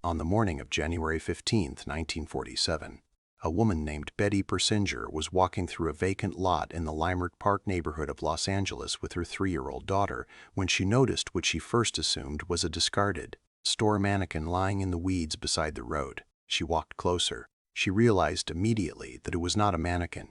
On the morning of January 15, 1947, a woman named Betty Persinger was walking through a vacant lot in the Leimert Park neighborhood of Los Angeles with her 3-year-old daughter when she noticed what she first assumed was a discarded store mannequin lying in the weeds beside the road. She walked closer. She realized immediately that it was not a mannequin.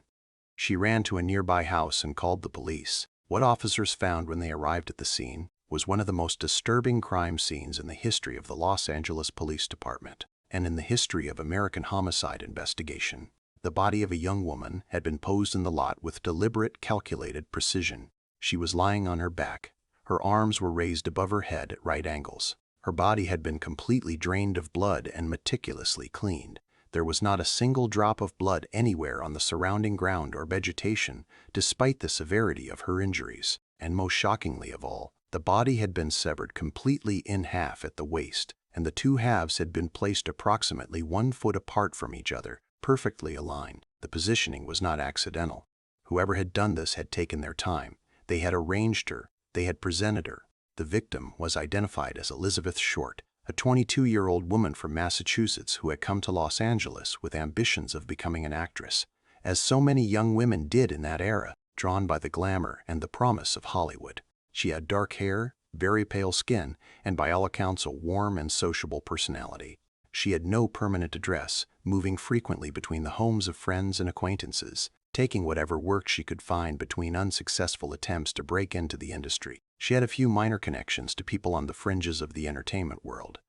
She ran to a nearby house and called the police. What officers found when they arrived at the scene was one of the most disturbing crime scenes in the history of the Los Angeles Police Department and in the history of American homicide investigation. The body of a young woman had been posed in the lot with deliberate, calculated precision. She was lying on her back. Her arms were raised above her head at right angles. Her body had been completely drained of blood and meticulously cleaned. There was not a single drop of blood anywhere on the surrounding ground or vegetation, despite the severity of her injuries. And most shockingly of all, the body had been severed completely in half at the waist, and the two halves had been placed approximately 1 foot apart from each other, perfectly aligned. The positioning was not accidental. Whoever had done this had taken their time. They had arranged her. They had presented her. The victim was identified as Elizabeth Short, a 22-year-old woman from Massachusetts who had come to Los Angeles with ambitions of becoming an actress, as so many young women did in that era, drawn by the glamour and the promise of Hollywood. She had dark hair, very pale skin, and by all accounts a warm and sociable personality. She had no permanent address, moving frequently between the homes of friends and acquaintances, taking whatever work she could find between unsuccessful attempts to break into the industry. She had a few minor connections to people on the fringes of the entertainment world.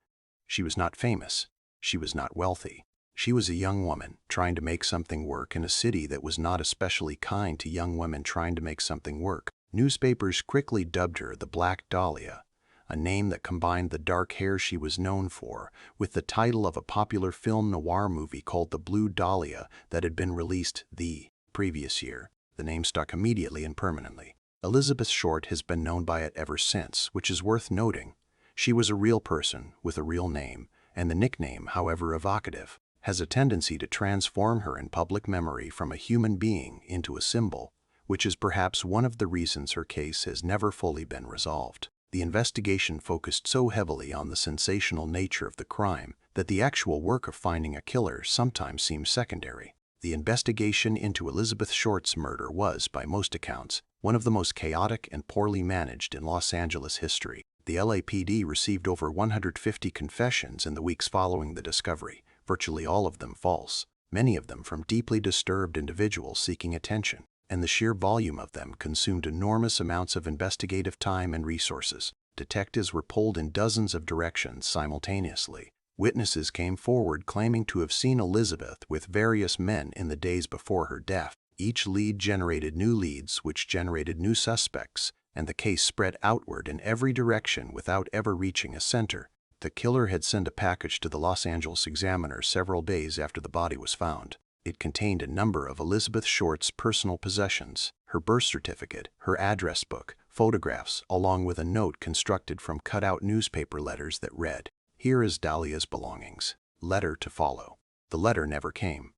She was not famous. She was not wealthy. She was a young woman trying to make something work in a city that was not especially kind to young women trying to make something work. Newspapers quickly dubbed her the Black Dahlia, a name that combined the dark hair she was known for with the title of a popular film noir movie called The Blue Dahlia that had been released the previous year. The name stuck immediately and permanently. Elizabeth Short has been known by it ever since, which is worth noting. She was a real person with a real name, and the nickname, however evocative, has a tendency to transform her in public memory from a human being into a symbol, which is perhaps one of the reasons her case has never fully been resolved. The investigation focused so heavily on the sensational nature of the crime that the actual work of finding a killer sometimes seems secondary. The investigation into Elizabeth Short's murder was, by most accounts, one of the most chaotic and poorly managed in Los Angeles history. The LAPD received over 150 confessions in the weeks following the discovery, virtually all of them false, many of them from deeply disturbed individuals seeking attention, and the sheer volume of them consumed enormous amounts of investigative time and resources. Detectives were pulled in dozens of directions simultaneously. Witnesses came forward claiming to have seen Elizabeth with various men in the days before her death. Each lead generated new leads, which generated new suspects, and the case spread outward in every direction without ever reaching a center. The killer had sent a package to the Los Angeles Examiner several days after the body was found. It contained a number of Elizabeth Short's personal possessions, her birth certificate, her address book, photographs, along with a note constructed from cut-out newspaper letters that read, "Here is Dahlia's belongings. Letter to follow." The letter never came.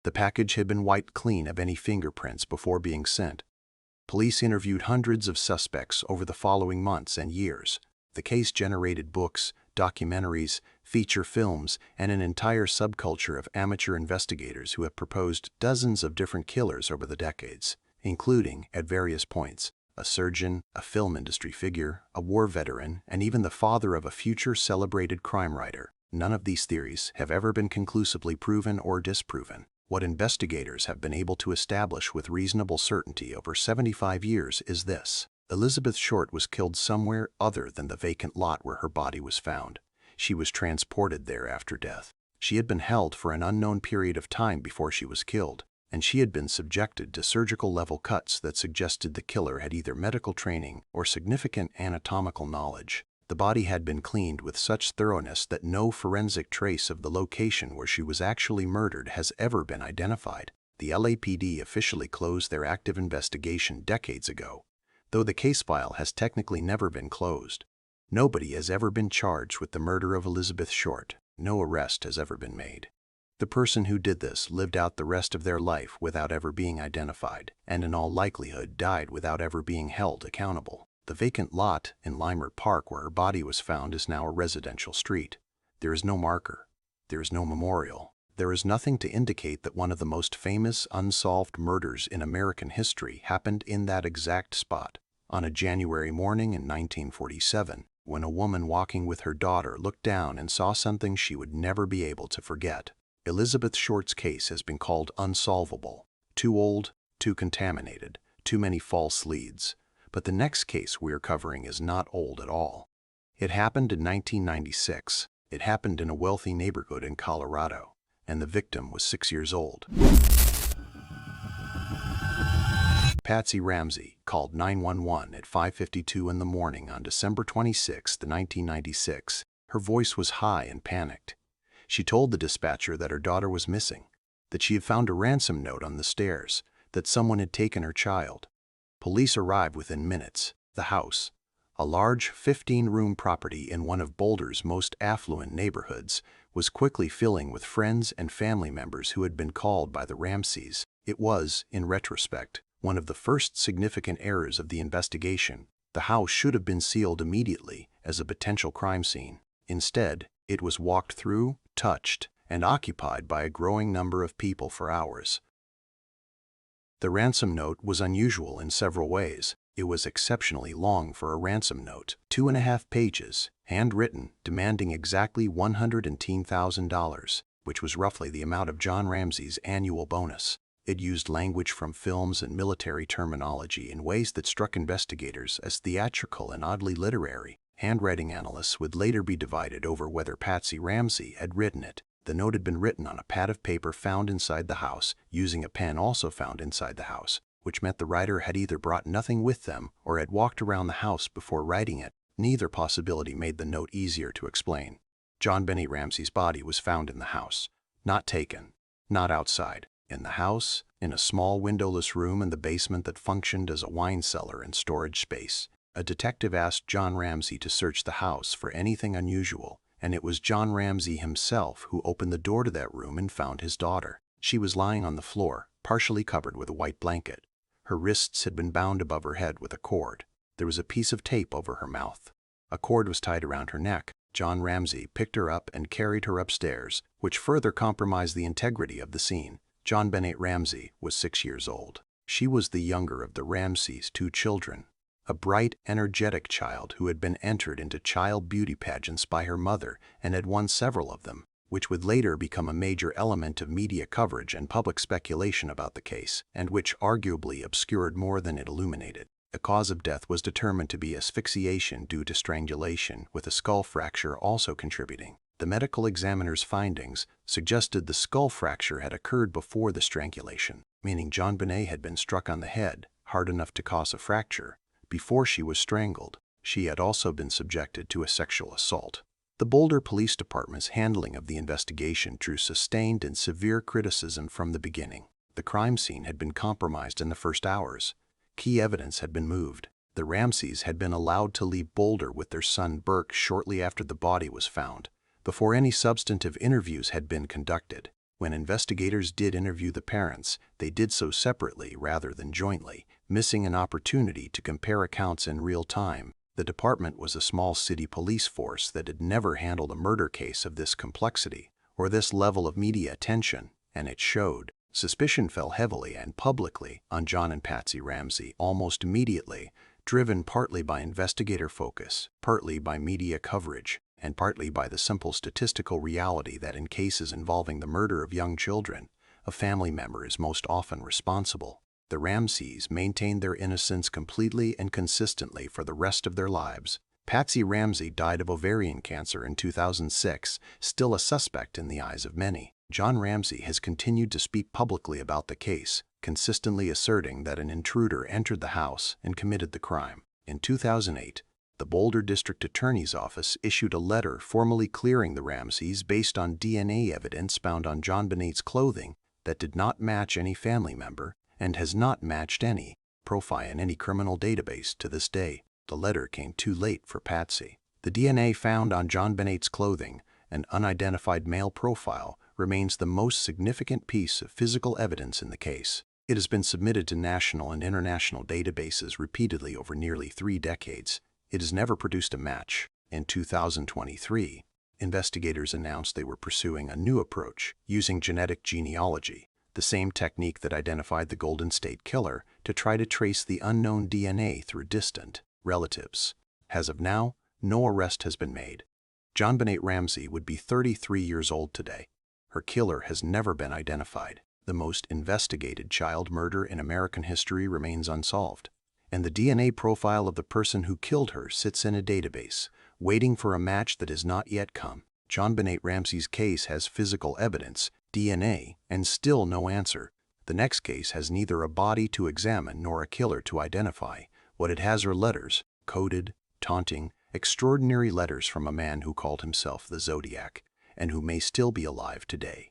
The package had been wiped clean of any fingerprints before being sent. Police interviewed hundreds of suspects over the following months and years. The case generated books, documentaries, feature films, and an entire subculture of amateur investigators who have proposed dozens of different killers over the decades, including, at various points, a surgeon, a film industry figure, a war veteran, and even the father of a future celebrated crime writer. None of these theories have ever been conclusively proven or disproven. What investigators have been able to establish with reasonable certainty over 75 years is this: Elizabeth Short was killed somewhere other than the vacant lot where her body was found. She was transported there after death. She had been held for an unknown period of time before she was killed, and she had been subjected to surgical-level cuts that suggested the killer had either medical training or significant anatomical knowledge. The body had been cleaned with such thoroughness that no forensic trace of the location where she was actually murdered has ever been identified. The LAPD officially closed their active investigation decades ago, though the case file has technically never been closed. Nobody has ever been charged with the murder of Elizabeth Short. No arrest has ever been made. The person who did this lived out the rest of their life without ever being identified, and in all likelihood died without ever being held accountable. The vacant lot in Leimert Park where her body was found is now a residential street. There is no marker. There is no memorial. There is nothing to indicate that one of the most famous unsolved murders in American history happened in that exact spot on a January morning in 1947, when a woman walking with her daughter looked down and saw something she would never be able to forget. Elizabeth Short's case has been called unsolvable. Too old, too contaminated, too many false leads. But the next case we're covering is not old at all. It happened in 1996. It happened in a wealthy neighborhood in Colorado, and the victim was 6 years old. Patsy Ramsey called 911 at 5:52 in the morning on December 26, 1996. Her voice was high and panicked. She told the dispatcher that her daughter was missing, that she had found a ransom note on the stairs, that someone had taken her child. Police arrived within minutes. The house, a large 15-room property in one of Boulder's most affluent neighborhoods, was quickly filling with friends and family members who had been called by the Ramseys. It was, in retrospect, one of the first significant errors of the investigation. The house should have been sealed immediately as a potential crime scene. Instead, it was walked through, touched, and occupied by a growing number of people for hours. The ransom note was unusual in several ways. It was exceptionally long for a ransom note, 2.5 pages, handwritten, demanding exactly $110,000, which was roughly the amount of John Ramsey's annual bonus. It used language from films and military terminology in ways that struck investigators as theatrical and oddly literary. Handwriting analysts would later be divided over whether Patsy Ramsey had written it. The note had been written on a pad of paper found inside the house, using a pen also found inside the house, which meant the writer had either brought nothing with them or had walked around the house before writing it. Neither possibility made the note easier to explain. JonBenét Ramsey's body was found in the house. Not taken. Not outside. In the house, in a small windowless room in the basement that functioned as a wine cellar and storage space. A detective asked John Ramsey to search the house for anything unusual, and it was John Ramsey himself who opened the door to that room and found his daughter. She was lying on the floor, partially covered with a white blanket. Her wrists had been bound above her head with a cord. There was a piece of tape over her mouth. A cord was tied around her neck. John Ramsey picked her up and carried her upstairs, which further compromised the integrity of the scene. JonBenét Ramsey was 6 years old. She was the younger of the Ramseys' 2 children. A bright, energetic child who had been entered into child beauty pageants by her mother and had won several of them, which would later become a major element of media coverage and public speculation about the case, and which arguably obscured more than it illuminated. The cause of death was determined to be asphyxiation due to strangulation, with a skull fracture also contributing. The medical examiner's findings suggested the skull fracture had occurred before the strangulation, meaning JonBenet had been struck on the head, hard enough to cause a fracture, before she was strangled. She had also been subjected to a sexual assault. The Boulder Police Department's handling of the investigation drew sustained and severe criticism from the beginning. The crime scene had been compromised in the first hours. Key evidence had been moved. The Ramseys had been allowed to leave Boulder with their son Burke shortly after the body was found, before any substantive interviews had been conducted. When investigators did interview the parents, they did so separately rather than jointly, missing an opportunity to compare accounts in real time. The department was a small city police force that had never handled a murder case of this complexity or this level of media attention, and it showed. Suspicion fell heavily and publicly on John and Patsy Ramsey almost immediately, driven partly by investigator focus, partly by media coverage, and partly by the simple statistical reality that in cases involving the murder of young children, a family member is most often responsible. The Ramseys maintained their innocence completely and consistently for the rest of their lives. Patsy Ramsey died of ovarian cancer in 2006, still a suspect in the eyes of many. John Ramsey has continued to speak publicly about the case, consistently asserting that an intruder entered the house and committed the crime. In 2008, the Boulder District Attorney's Office issued a letter formally clearing the Ramseys based on DNA evidence found on JonBenet's clothing that did not match any family member and has not matched any profile in any criminal database to this day. The letter came too late for Patsy. The DNA found on JonBenet's clothing, an unidentified male profile, remains the most significant piece of physical evidence in the case. It has been submitted to national and international databases repeatedly over nearly 3 decades. It has never produced a match. In 2023, investigators announced they were pursuing a new approach, using genetic genealogy, the same technique that identified the Golden State Killer, to try to trace the unknown DNA through distant relatives. As of now, no arrest has been made. JonBenét Ramsey would be 33 years old today. Her killer has never been identified. The most investigated child murder in American history remains unsolved, and the DNA profile of the person who killed her sits in a database, waiting for a match that has not yet come. JonBenét Ramsey's case has physical evidence, DNA, and still no answer. The next case has neither a body to examine nor a killer to identify. What it has are letters, coded, taunting, extraordinary letters from a man who called himself the Zodiac, and who may still be alive today.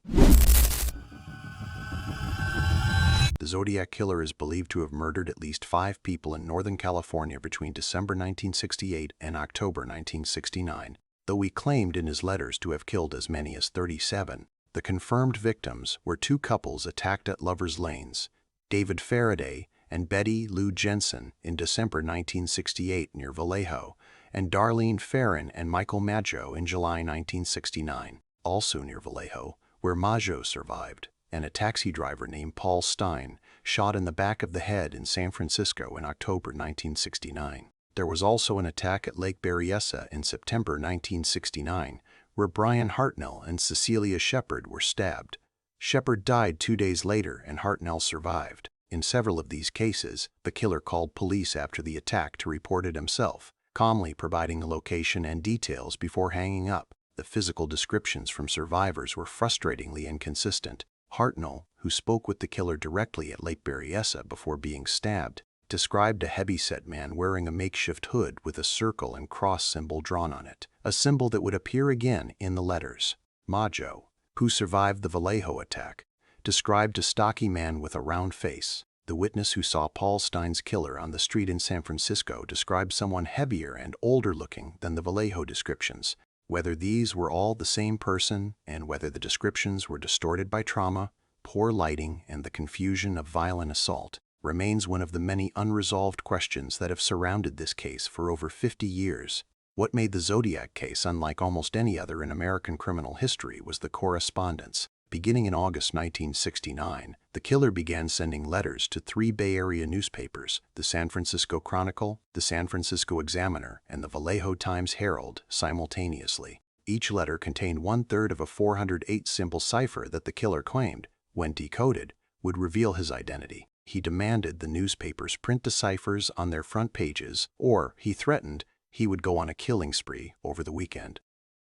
The Zodiac Killer is believed to have murdered at least 5 people in Northern California between December 1968 and October 1969, though he claimed in his letters to have killed as many as 37. The confirmed victims were 2 couples attacked at Lovers Lanes, David Faraday and Betty Lou Jensen in December 1968 near Vallejo, and Darlene Ferrin and Michael Maggio in July 1969, also near Vallejo, where Maggio survived, and a taxi driver named Paul Stine shot in the back of the head in San Francisco in October 1969. There was also an attack at Lake Berryessa in September 1969, where Brian Hartnell and Cecilia Shepard were stabbed. Shepard died 2 days later and Hartnell survived. In several of these cases, the killer called police after the attack to report it himself, calmly providing a location and details before hanging up. The physical descriptions from survivors were frustratingly inconsistent. Hartnell, who spoke with the killer directly at Lake Berryessa before being stabbed, described a heavy-set man wearing a makeshift hood with a circle and cross symbol drawn on it, a symbol that would appear again in the letters. Maggio, who survived the Vallejo attack, described a stocky man with a round face. The witness who saw Paul Stine's killer on the street in San Francisco described someone heavier and older-looking than the Vallejo descriptions. Whether these were all the same person, and whether the descriptions were distorted by trauma, poor lighting, and the confusion of violent assault, remains one of the many unresolved questions that have surrounded this case for over 50 years. What made the Zodiac case unlike almost any other in American criminal history was the correspondence. Beginning in August 1969, the killer began sending letters to 3 Bay Area newspapers, the San Francisco Chronicle, the San Francisco Examiner, and the Vallejo Times-Herald, simultaneously. Each letter contained 1/3 of a 408-symbol cipher that the killer claimed, when decoded, would reveal his identity. He demanded the newspapers print the ciphers on their front pages, or, he threatened, he would go on a killing spree over the weekend.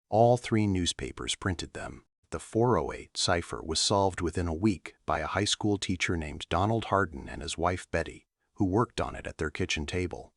All 3 newspapers printed them. The 408 cipher was solved within a week by a high school teacher named Donald Hardin and his wife Betty, who worked on it at their kitchen table.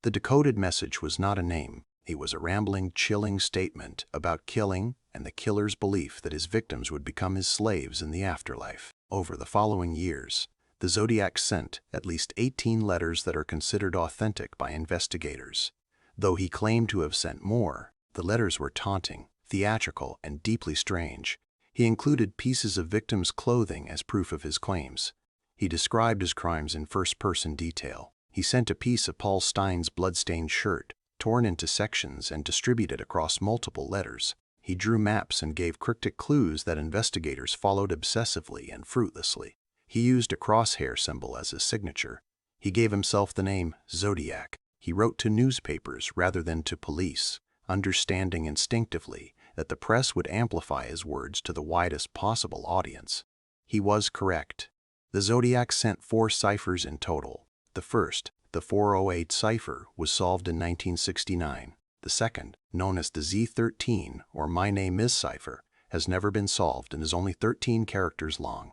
The decoded message was not a name. It was a rambling, chilling statement about killing and the killer's belief that his victims would become his slaves in the afterlife. Over the following years, the Zodiac sent at least 18 letters that are considered authentic by investigators. Though he claimed to have sent more, the letters were taunting, theatrical, and deeply strange. He included pieces of victims' clothing as proof of his claims. He described his crimes in first-person detail. He sent a piece of Paul Stine's blood-stained shirt, torn into sections and distributed across multiple letters. He drew maps and gave cryptic clues that investigators followed obsessively and fruitlessly. He used a crosshair symbol as his signature. He gave himself the name Zodiac. He wrote to newspapers rather than to police, understanding instinctively that the press would amplify his words to the widest possible audience. He was correct. The Zodiac sent 4 ciphers in total. The first, the 408 cipher, was solved in 1969. The second, known as the Z13 or My Name Is cipher, has never been solved and is only 13 characters long,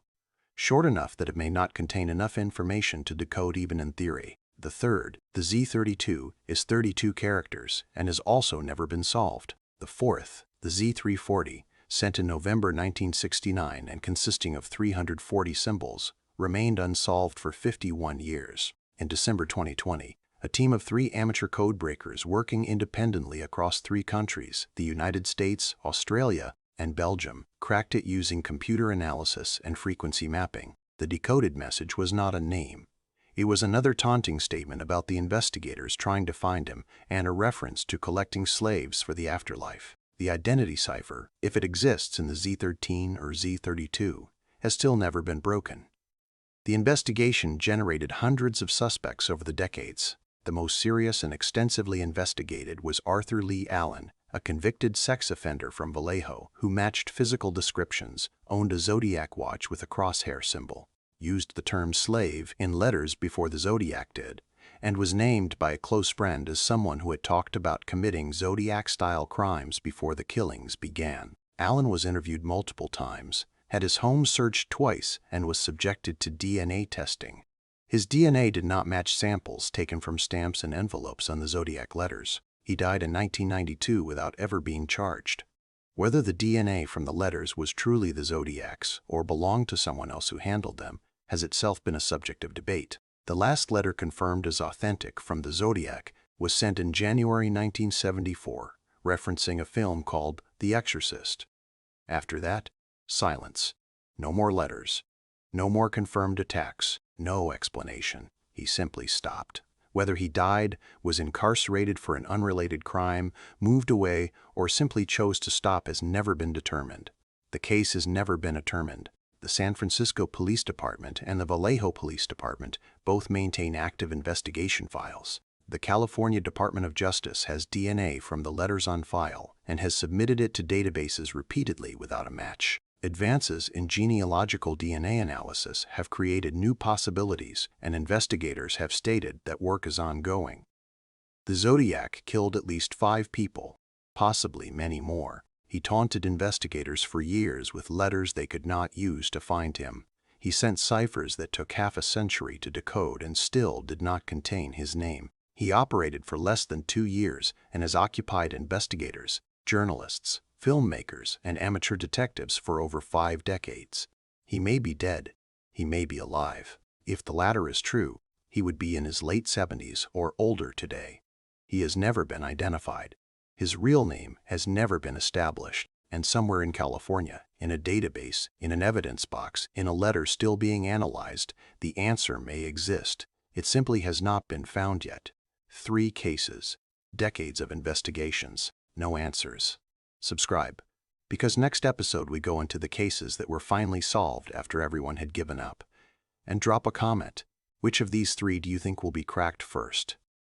short enough that it may not contain enough information to decode even in theory. The third, the Z32, is 32 characters and has also never been solved. The fourth, the Z340, sent in November 1969 and consisting of 340 symbols, remained unsolved for 51 years. In December 2020, a team of 3 amateur code breakers working independently across 3 countries, the United States, Australia, and Belgium, cracked it using computer analysis and frequency mapping. The decoded message was not a name. It was another taunting statement about the investigators trying to find him and a reference to collecting slaves for the afterlife. The identity cipher, if it exists in the Z13 or Z32, has still never been broken. The investigation generated hundreds of suspects over the decades. The most serious and extensively investigated was Arthur Lee Allen, a convicted sex offender from Vallejo who matched physical descriptions, owned a Zodiac watch with a crosshair symbol, used the term slave in letters before the Zodiac did, and was named by a close friend as someone who had talked about committing Zodiac-style crimes before the killings began. Allen was interviewed multiple times, had his home searched twice, and was subjected to DNA testing. His DNA did not match samples taken from stamps and envelopes on the Zodiac letters. He died in 1992 without ever being charged. Whether the DNA from the letters was truly the Zodiac's or belonged to someone else who handled them has itself been a subject of debate. The last letter confirmed as authentic from the Zodiac was sent in January 1974, referencing a film called The Exorcist. After that, silence. No more letters. No more confirmed attacks. No explanation. He simply stopped. Whether he died, was incarcerated for an unrelated crime, moved away, or simply chose to stop has never been determined. The case has never been determined. The San Francisco Police Department and the Vallejo Police Department both maintain active investigation files. The California Department of Justice has DNA from the letters on file and has submitted it to databases repeatedly without a match. Advances in genealogical DNA analysis have created new possibilities, and investigators have stated that work is ongoing. The Zodiac killed at least 5 people, possibly many more. He taunted investigators for years with letters they could not use to find him. He sent ciphers that took half a century to decode and still did not contain his name. He operated for less than 2 years and has occupied investigators, journalists, filmmakers, and amateur detectives for over 5 decades. He may be dead. He may be alive. If the latter is true, he would be in his late 70s or older today. He has never been identified. His real name has never been established, and somewhere in California, in a database, in an evidence box, in a letter still being analyzed, the answer may exist. It simply has not been found yet. 3 cases, decades of investigations, no answers. Subscribe, because next episode we go into the cases that were finally solved after everyone had given up. And drop a comment. Which of these 3 do you think will be cracked first?